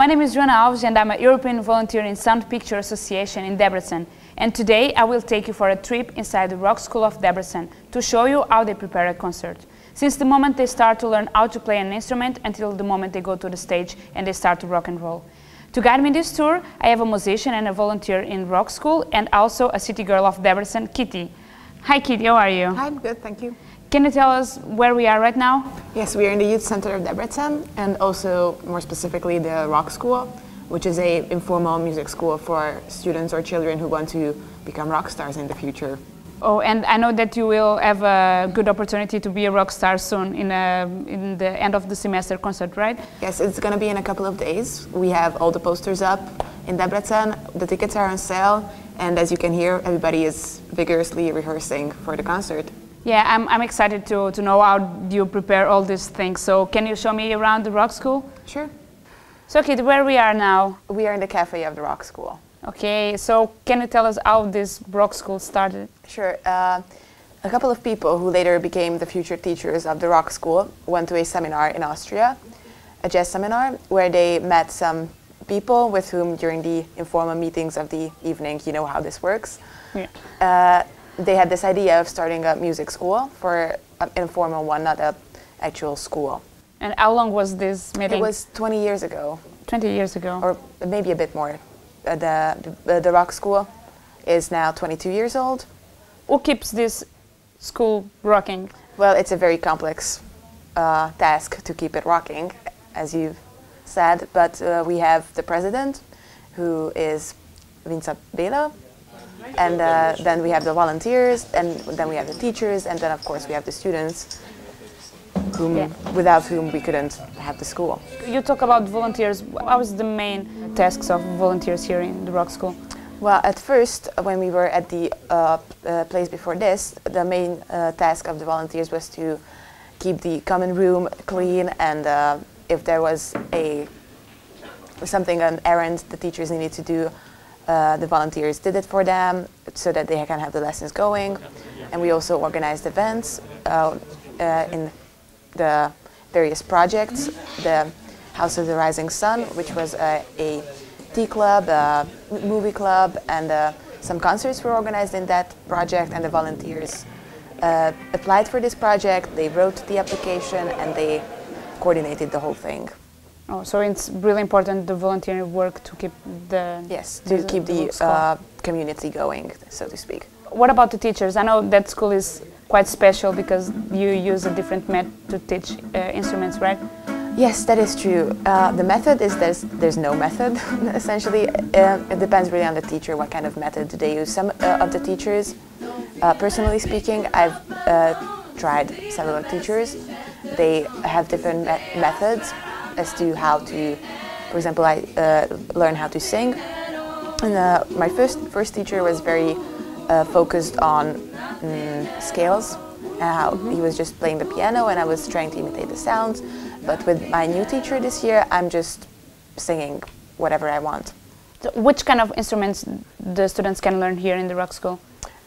My name is Joana Alves and I'm a European volunteer in Sound Picture Association in Debrecen. And today I will take you for a trip inside the Rock School of Debrecen to show you how they prepare a concert. Since the moment they start to learn how to play an instrument until the moment they go to the stage and they start to rock and roll. To guide me this tour, I have a musician and a volunteer in Rock School and also a city girl of Debrecen, Kitti. Hi Kitti, how are you? Hi, I'm good, thank you. Can you tell us where we are right now? Yes, we are in the Youth Center of Debrecen and also more specifically the Rock School, which is an informal music school for students or children who want to become rock stars in the future. Oh, and I know that you will have a good opportunity to be a rock star soon in the end of the semester concert, right? Yes, it's going to be in a couple of days. We have all the posters up in Debrecen, the tickets are on sale, and as you can hear, everybody is vigorously rehearsing for the concert. Yeah, I'm excited to know how you prepare all these things. So can you show me around the Rock School? Sure. So Kitti, where we are now? We are in the cafe of the Rock School. Okay, so can you tell us how this Rock School started? Sure. A couple of people who later became the future teachers of the Rock School went to a seminar in Austria, a jazz seminar, where they met some people with whom during the informal meetings of the evening, you know how this works. Yeah. They had this idea of starting a music school for an informal one, not an actual school. And how long was this meeting? It was 20 years ago. 20 years ago. Or maybe a bit more. The Rock School is now 22 years old. Who keeps this school rocking? Well, it's a very complex task to keep it rocking, as you've said, but we have the president, who is Vinca Bela, and then we have the volunteers, and then we have the teachers, and then of course we have the students, without whom we couldn't have the school. You talk about volunteers. What was the main tasks of volunteers here in the Rock School? Well, at first, when we were at the place before this, the main task of the volunteers was to keep the common room clean, and if there was an errand the teachers needed to do, the volunteers did it for them so that they can have the lessons going. And we also organized events in the various projects. The House of the Rising Sun, which was a tea club, a movie club, and some concerts were organized in that project, and the volunteers applied for this project, they wrote the application, and they coordinated the whole thing. Oh, so it's really important, the volunteering work, to keep the... Yes, to keep the community going, so to speak. What about the teachers? I know that school is quite special because you use a different method to teach instruments, right? Yes, that is true. The method is there's no method, essentially. It depends really on the teacher, what kind of method they use. Some of the teachers, personally speaking, I've tried several teachers. They have different methods as to how to, for example, I learned how to sing. And my first teacher was very focused on scales, how he was just playing the piano and I was trying to imitate the sounds. But with my new teacher this year, I'm just singing whatever I want. So which kind of instruments the students can learn here in the Rock School?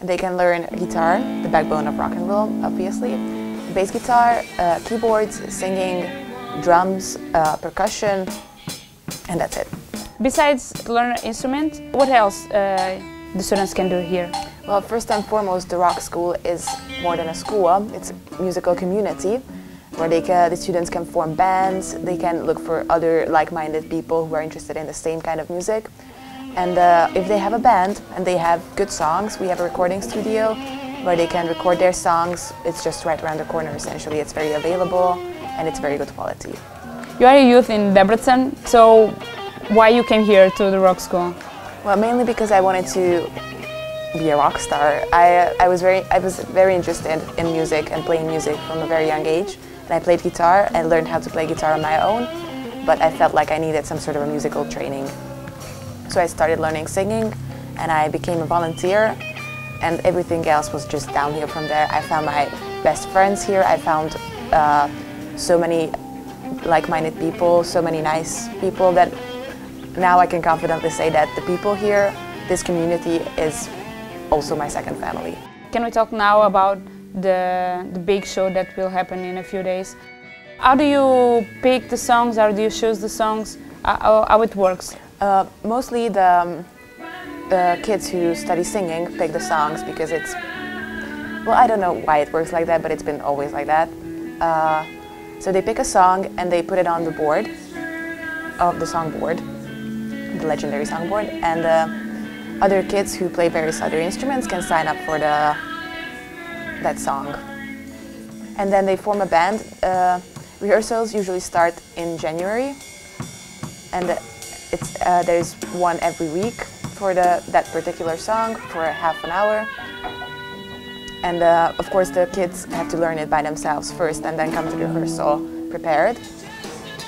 They can learn guitar, the backbone of rock and roll, obviously, bass guitar, keyboards, singing, drums, percussion, and that's it. Besides learn an instrument, what else the students can do here? Well, first and foremost, the Rock School is more than a school. It's a musical community where the students can form bands, they can look for other like-minded people who are interested in the same kind of music. And if they have a band and they have good songs, we have a recording studio where they can record their songs. It's just right around the corner, essentially. It's very available and it's very good quality. You are a youth in Debrecen, so why you came here to the Rock School? Well, mainly because I wanted to be a rock star. I was very interested in music and playing music from a very young age. And I played guitar and learned how to play guitar on my own, but I felt like I needed some sort of a musical training. So I started learning singing and I became a volunteer, and everything else was just downhill from there. I found my best friends here. I found so many like-minded people, so many nice people that now I can confidently say that the people here, this community, is also my second family. Can we talk now about the big show that will happen in a few days? How do you pick the songs? How do you choose the songs? how it works? Mostly the kids who study singing pick the songs because it's, well, I don't know why it works like that, but it's been always like that. So they pick a song and they put it on the board of the songboard, the legendary songboard, and other kids who play various other instruments can sign up for that song. And then they form a band. Rehearsals usually start in January, and there's one every week for that particular song for half an hour. And of course the kids have to learn it by themselves first and then come to the rehearsal prepared.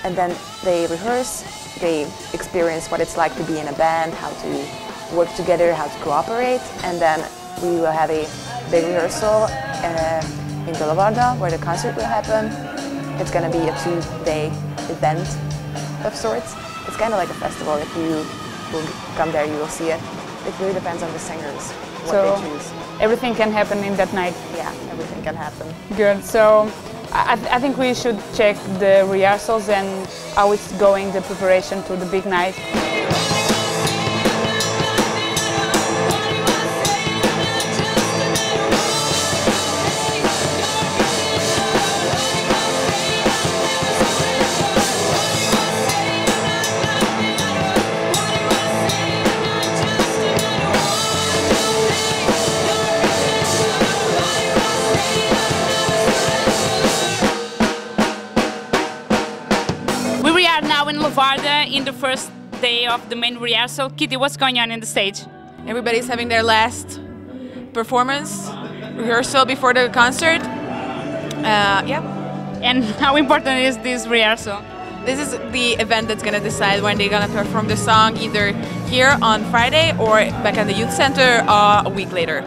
And then they rehearse, they experience what it's like to be in a band, how to work together, how to cooperate, and then we will have a big rehearsal in Galavarda where the concert will happen. It's going to be a 2-day event of sorts. It's kind of like a festival. If you will come there, you will see it. It really depends on the singers, what they choose. Everything can happen in that night? Yeah, everything can happen. Good. So I think we should check the rehearsals and how it's going, the preparation to the big night. In the first day of the main rehearsal. Kitti, what's going on in the stage? Everybody's having their last performance, rehearsal before the concert. Yeah. And how important is this rehearsal? This is the event that's going to decide when they're going to perform the song, either here on Friday or back at the youth center a week later.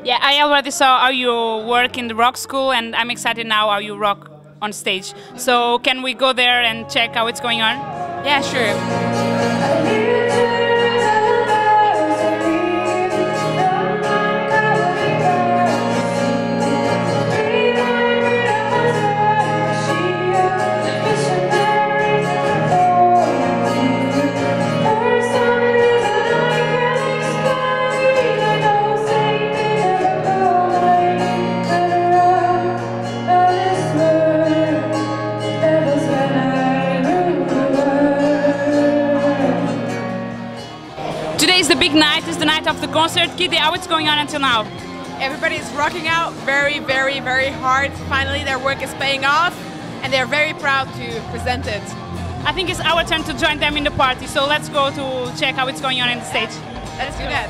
Yeah, I already saw how you work in the rock school, and I'm excited now how you rock on stage. So can we go there and check how it's going on? Yeah, sure. Today is the big night, it's the night of the concert. Kitti, how it's going on until now? Everybody's rocking out very, very, very hard. Finally their work is paying off and they're very proud to present it. I think it's our turn to join them in the party, so let's go to check how it's going on in the stage. Let's do that.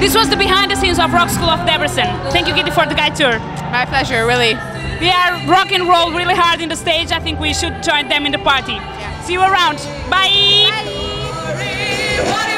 This was the behind the scenes of Rock School of Debrecen. Thank you, Kitti, for the guide tour. My pleasure, really. They are rock and roll really hard in the stage. I think we should join them in the party. Yeah. See you around. Bye! Bye.